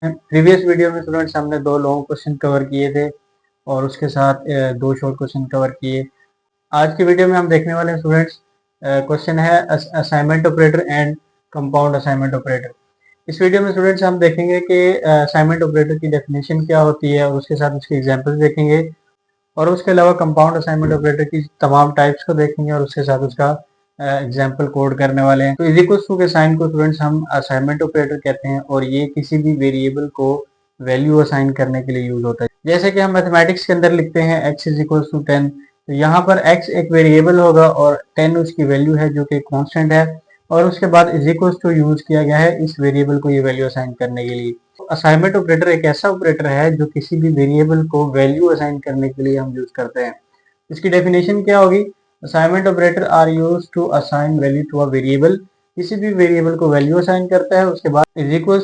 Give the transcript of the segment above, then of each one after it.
Previous video में students हमने दो लॉन्ग क्वेश्चन कवर किए थे और उसके साथ दो शॉर्ट क्वेश्चन कवर किए। आज की वीडियो में हम देखने वाले स्टूडेंट्स क्वेश्चन है assignment operator and compound assignment operator. इस वीडियो में स्टूडेंट्स हम देखेंगे कि असाइनमेंट ऑपरेटर की डेफिनेशन क्या होती है और उसके साथ उसके एग्जांपल्स देखेंगे और उसके अलावा कंपाउंड असाइनमेंट ऑपरेटर की तमाम टाइप्स को देखेंगे और उसके साथ उसका एग्जाम्पल कोड करने वाले हैं। तो इज इक्वल टू के साइन को स्टूडेंट्स हम असाइनमेंट ऑपरेटर कहते हैं और ये किसी भी वेरिएबल को वैल्यू असाइन करने के लिए यूज होता है। जैसे कि हम मैथमेटिक्स के अंदर लिखते हैं x इज इक्वल टू 10, तो यहाँ पर x एक वेरिएबल होगा और 10 उसकी वैल्यू है जो कि कांस्टेंट है और उसके बाद इज इक्वल टू यूज किया गया है इस वेरिएबल को ये वैल्यू असाइन करने के लिए। असाइनमेंट ऑपरेटर एक ऐसा ऑपरेटर है जो किसी भी वेरिएबल को वैल्यू असाइन करने के लिए हम यूज करते हैं। इसकी डेफिनेशन क्या होगी? Assignment operator are used to assign value to a variable. किसी भी वेरिएबल को वैल्यू असाइन करता है, उसके बाद is equal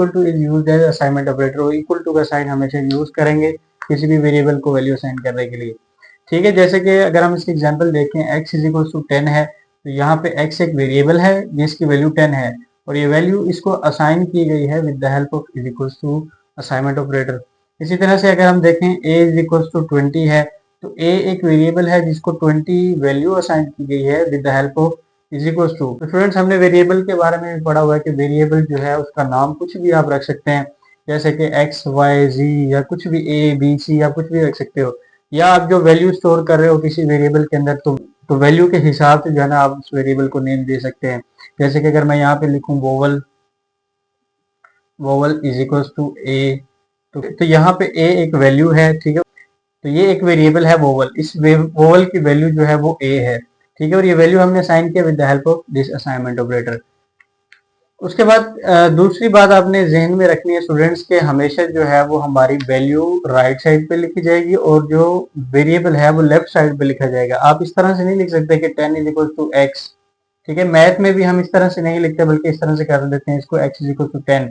to is used as assignment operator और इक्वल टू का साइन हमेशा यूज करेंगे किसी भी वेरिएबल को वैल्यू असाइन करने के लिए। ठीक है, जैसे कि अगर हम इसकी एग्जांपल देखें x इज इक्वल टू 10 है, तो यहाँ पे x एक वेरिएबल है जिसकी वैल्यू 10 है और ये वैल्यू इसको असाइन की गई है with the help of is equal to assignment operator. इसी तरह से अगर हम देखें a इज इक्वल टू 20 है, तो a एक वेरिएबल है जिसको 20 वैल्यू असाइन की गई है with the help of is equal to. तो स्टूडेंट्स हमने वेरिएबल के बारे में भी पढ़ा हुआ है कि वेरिएबल जो है उसका नाम कुछ भी आप रख सकते हैं, जैसे कि x y z या कुछ भी a b c या कुछ भी रख सकते हो, या आप जो वैल्यू स्टोर कर रहे हो किसी वेरिएबल के अंदर तो वैल्यू के हिसाब से जो है ना आप उस वेरिएबल को नेम दे सकते हैं। जैसे कि अगर मैं यहाँ पे लिखूं vowel is equal to a, तो यहाँ पे a एक वैल्यू है, ठीक है, तो ये एक वेरिएबल है वोवल। इस वोवल की वैल्यू जो है वो a है, ठीक है, और ये वैल्यू हमने असाइन किया with the help of this assignment operator. उसके बाद दूसरी बात आपने जहन में रखनी है स्टूडेंट्स के हमेशा जो है वो हमारी वैल्यू राइट साइड पे लिखी जाएगी और जो वेरिएबल है वो लेफ्ट साइड पे लिखा जाएगा। आप इस तरह से नहीं लिख सकते कि 10 इज इक्वल टू एक्स, ठीक है, मैथ में भी हम इस तरह से नहीं लिखते बल्कि इस तरह से कर देते हैं इसको x इज इक्वल टू 10,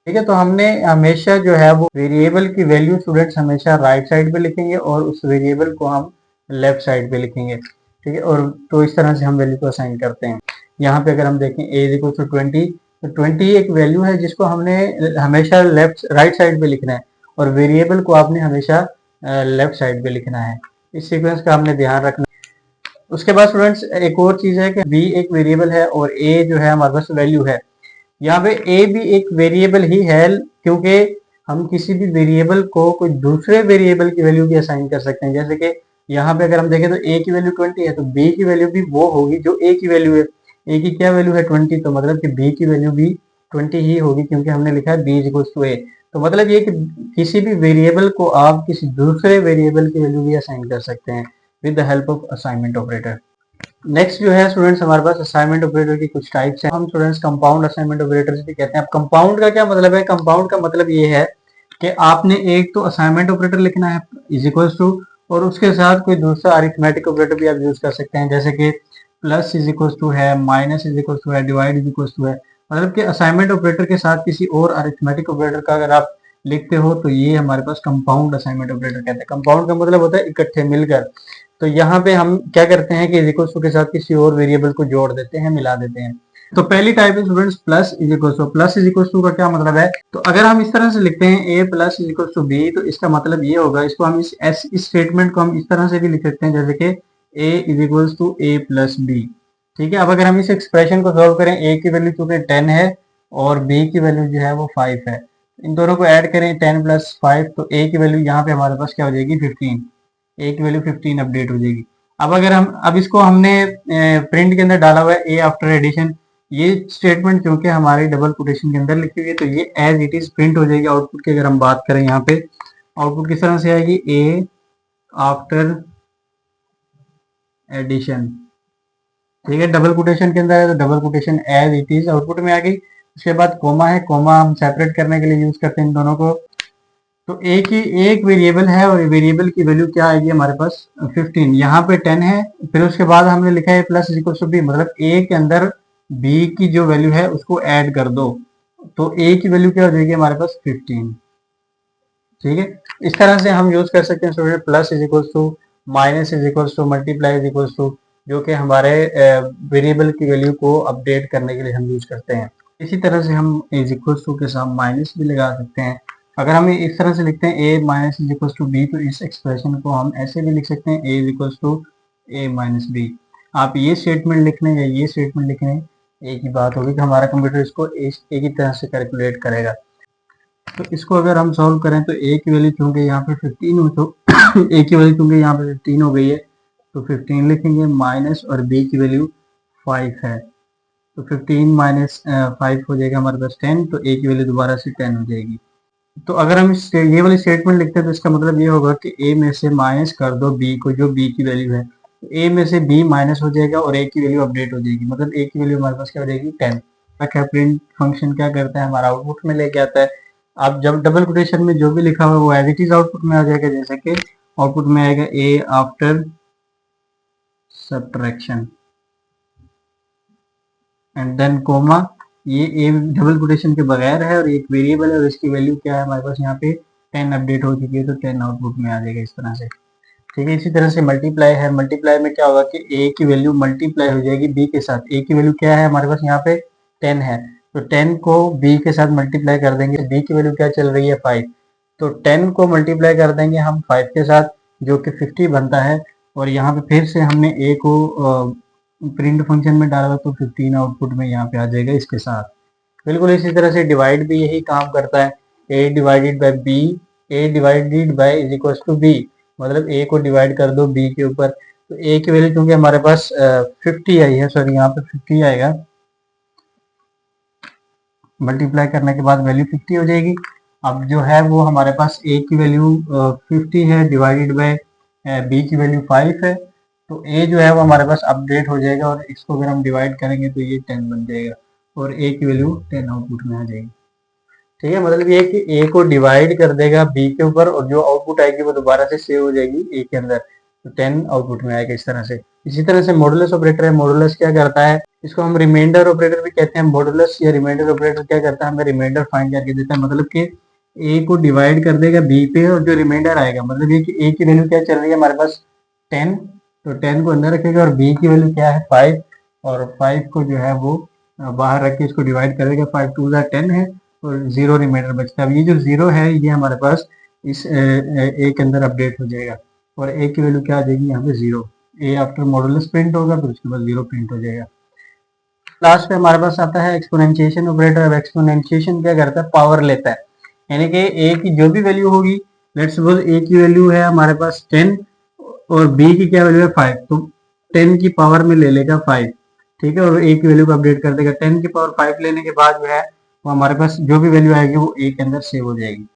ठीक है। तो हमने हमेशा जो है वो वेरिएबल की वैल्यू स्टूडेंट्स हमेशा राइट साइड पे लिखेंगे और उस वेरिएबल को हम लेफ्ट साइड पे लिखेंगे, ठीक है, और तो इस तरह से हम वैल्यू को असाइन करते हैं। यहाँ पे अगर हम देखें a इज इक्वल टू 20, तो 20 एक वैल्यू है जिसको हमने हमेशा लेफ्ट राइट साइड पे लिखना है और वेरिएबल को आपने हमेशा लेफ्ट साइड पे लिखना है। इस सीक्वेंस का हमने ध्यान रखना। उसके बाद स्टूडेंट्स एक और चीज है कि b एक वेरिएबल है और a जो है हमारे पास वैल्यू है। यहाँ पे a भी एक वेरिएबल ही है क्योंकि हम किसी भी वेरिएबल को कोई दूसरे वेरिएबल की वैल्यू भी असाइन कर सकते हैं। जैसे कि यहाँ पे अगर हम देखें तो a की वैल्यू 20 है, तो b की वैल्यू भी वो होगी जो a की वैल्यू है। a की क्या वैल्यू है 20, तो मतलब कि b की वैल्यू भी 20 ही होगी क्योंकि हमने लिखा है b is equal to a। तो मतलब ये कि किसी भी वेरिएबल को आप किसी दूसरे वेरिएबल की वैल्यू भी असाइन कर सकते हैं with the help of assignment operator. Next जो है स्टूडेंट्स हमारे पास असाइनमेंट ऑपरेटर की कुछ टाइप्स हैं। हम स्टूडेंट्स कंपाउंड असाइनमेंट ऑपरेटर्स भी कहते हैं। अब कंपाउंड का क्या मतलब है? कंपाउंड का मतलब ये है कि आपने एक तो असाइनमेंट ऑपरेटर लिखना है इज इक्वल्स टू और उसके साथ कोई दूसरा अरिथमेटिक ऑपरेटर भी आप यूज कर सकते हैं, जैसे कि प्लस इज इक्वल्स टू है, माइनस इज इक्वल्स टू है, डिवाइड इज इक्वल्स टू है। मतलब कि असाइनमेंट ऑपरेटर के साथ किसी और अरिथमेटिक ऑपरेटर का अगर आप लिखते हो तो ये हमारे पास कंपाउंड असाइनमेंट ऑपरेटर कहते हैं। कंपाउंड का मतलब होता है इकट्ठे मिलकर। तो यहाँ पे हम क्या करते हैं कि इज इक्वल टू के साथ किसी और वेरिएबल को जोड़ देते हैं, मिला देते हैं। तो पहली टाइप है students plus is equal to. Plus is equal to का क्या मतलब है? तो अगर हम इस तरह से लिखते हैं a plus is equal to B, तो इसका मतलब ये होगा, इसको हम इस स्टेटमेंट को हम इस तरह से भी लिख सकते हैं जैसे कि a is equal to a plus B, ठीक है। अब अगर हम इस एक्सप्रेशन को सॉल्व करें, a की वैल्यू चूंकि 10 है और b की वैल्यू जो है वो 5 है, इन दोनों को ऐड करें 10 प्लस 5, तो a की वैल्यू यहाँ पे हमारे पास क्या हो जाएगी 15, a की वैल्यू 15 अपडेट हो जाएगी। अब अगर हम अब इसको हमने प्रिंट के अंदर डाला हुआ है ए आफ्टर एडिशन, ये स्टेटमेंट क्योंकि हमारी डबल कोटेशन के अंदर लिखी हुई है तो ये एज इट इज प्रिंट हो जाएगी। आउटपुट की अगर हम बात करें यहाँ पे आउटपुट किस तरह से आएगी, ए आफ्टर एडिशन, ठीक है, डबल कोटेशन के अंदर है तो double quotation as it is output में आ गई। उसके बाद कोमा है, कोमा हम सेपरेट करने के लिए यूज करते हैं इन दोनों को। तो एक वेरिएबल है और वेरिएबल की वैल्यू क्या आएगी हमारे पास 15, यहाँ पे 10 है, फिर उसके बाद हमने लिखा है plus is equal to B, मतलब a के अंदर b की जो वैल्यू है उसको ऐड कर दो, तो a की वैल्यू क्या हो जाएगी हमारे पास 15, ठीक है। इस तरह से हम यूज कर सकते हैं student plus is equal to, minus is equal to, multiply is equal to, जो कि हमारे वेरिएबल की वैल्यू को अपडेट करने के लिए हम यूज करते हैं। इसी तरह से हम इज इक्वल टू के साथ माइनस भी लगा सकते हैं। अगर हम इस तरह से लिखते हैं A minus is equal to B, तो इस एक्सप्रेशन को हम ऐसे भी लिख सकते हैं A is equal to A minus B. आप ये स्टेटमेंट लिख लें या ये स्टेटमेंट लिख लें, एक ही बात होगी कि हमारा कंप्यूटर इसको एक ही तरह से कैलकुलेट करेगा। तो इसको अगर हम सॉल्व करें तो ए की वैल्यू चूंकि यहाँ पे 15 हो, तो ए की वैल्यू चूंकि यहाँ पे 15 हो गई है तो 15 लिखेंगे, माइनस और बी की वैल्यू 5 है, तो 15 माइनस 5 हो जाएगा हमारे पास 10, तो ए की वैल्यू दोबारा से 10 हो जाएगी। तो अगर हम ये वाली स्टेटमेंट लिखते हैं तो इसका मतलब ये होगा कि ए में से माइनस कर दो बी को, जो बी की वैल्यू है, तो ए में से बी माइनस हो जाएगा और ए की वैल्यू अपडेट हो जाएगी, मतलब ए की वैल्यू हमारे पास क्या हो जाएगी 10। प्रिंट फंक्शन क्या करता है, हमारा आउटपुट में लेके आता है। अब जब डबल कोटेशन में जो भी लिखा हुआ है वो एज इट इज आउटपुट में आ जाएगा, जैसे कि आउटपुट में आएगा A after subtraction and then comma, ये ए डबल कोटेशन के बगैर है और एक वेरिएबल है और इसकी वैल्यू क्या है हमारे पास यहाँ पे 10 अपडेट हो चुकी है, तो 10 आउटपुट में आ जाएगा इस तरह से। ठीक है, इसी तरह से मल्टीप्लाई है, मल्टीप्लाई में क्या होगा कि ए की वैल्यू मल्टीप्लाई हो जाएगी बी के साथ। ए की वैल्यू क्या है हमारे पास यहाँ पे 10 है, तो 10 को बी के साथ मल्टीप्लाई कर देंगे, बी की वैल्यू क्या चल रही है 5, तो 10 को मल्टीप्लाई कर देंगे हम 5 के साथ जो कि 50 बनता है, और यहाँ पे फिर से हमने ए को प्रिंट फंक्शन में डाला तो 15 आउटपुट में यहाँ पे आ जाएगा इसके साथ। बिल्कुल इसी तरह से डिवाइड भी यही काम करता है, A divided by B, A divided by is equal to B, मतलब ए को डिवाइड कर दो बी के ऊपर, तो ए की वैल्यू क्योंकि हमारे पास 50 आई है, सॉरी यहाँ पे 50 आएगा, मल्टीप्लाई करने के बाद वैल्यू 50 हो जाएगी। अब जो है वो हमारे पास ए की वैल्यू 50 है डिवाइडेड बाय बी की वैल्यू 5 है, तो ए जो है वो हमारे पास अपडेट हो जाएगा और इसको अगर हम डिवाइड करेंगे तो ये 10 बन जाएगा और ए की वैल्यू 10 आउटपुट में आ जाएगी। ठीक है, मतलब ये कि ए को डिवाइड कर देगा बी के ऊपर और जो आउटपुट आएगी वो दोबारा से सेव हो जाएगी ए के अंदर, तो 10 आउटपुट में आएगा इस तरह से। इसी तरह से मॉडुलस ऑपरेटर है, मॉडुलस क्या करता है, इसको हम रिमाइंडर ऑपरेटर भी कहते हैं। मॉडुलस या रिमाइंडर ऑपरेटर क्या करता है, हमें रिमाइंडर फाइंड करके देता है, मतलब कि ए को डिवाइड कर देगा बी पे और जो रिमाइंडर आएगा, मतलब ये कि ए की वैल्यू क्या चल रही है हमारे पास 10, तो 10 को अंदर रखेगा और बी की वैल्यू क्या है 5, और 5 को जो है वो बाहर रख के इसको डिवाइड करेगा, 5 टू 10 है और 0 रिमाइंडर बचता है। अब ये जो 0 है ये हमारे पास इस ए के अंदर अपडेट हो जाएगा और ए की वैल्यू क्या आ जाएगी यहाँ पे 0, ए आफ्टर मॉडुलस प्रिंट होगा फिर उसके बाद 0 प्रिंट हो जाएगा। लास्ट पे हमारे पास आता है एक्सपोनेंशिएशन ऑपरेटर। अब एक्सपोनेंशिएशन क्या करता है, पावर लेता है, यानी कि ए की जो भी वैल्यू होगी, लेट्स सपोज ए की वैल्यू है हमारे पास 10 और बी की क्या वैल्यू है 5, तो 10 की पावर में ले लेगा 5, ठीक है, और ए की वैल्यू को अपडेट कर देगा। 10 की पावर 5 लेने के बाद जो है वो हमारे पास जो भी वैल्यू आएगी वो ए के अंदर सेव हो जाएगी।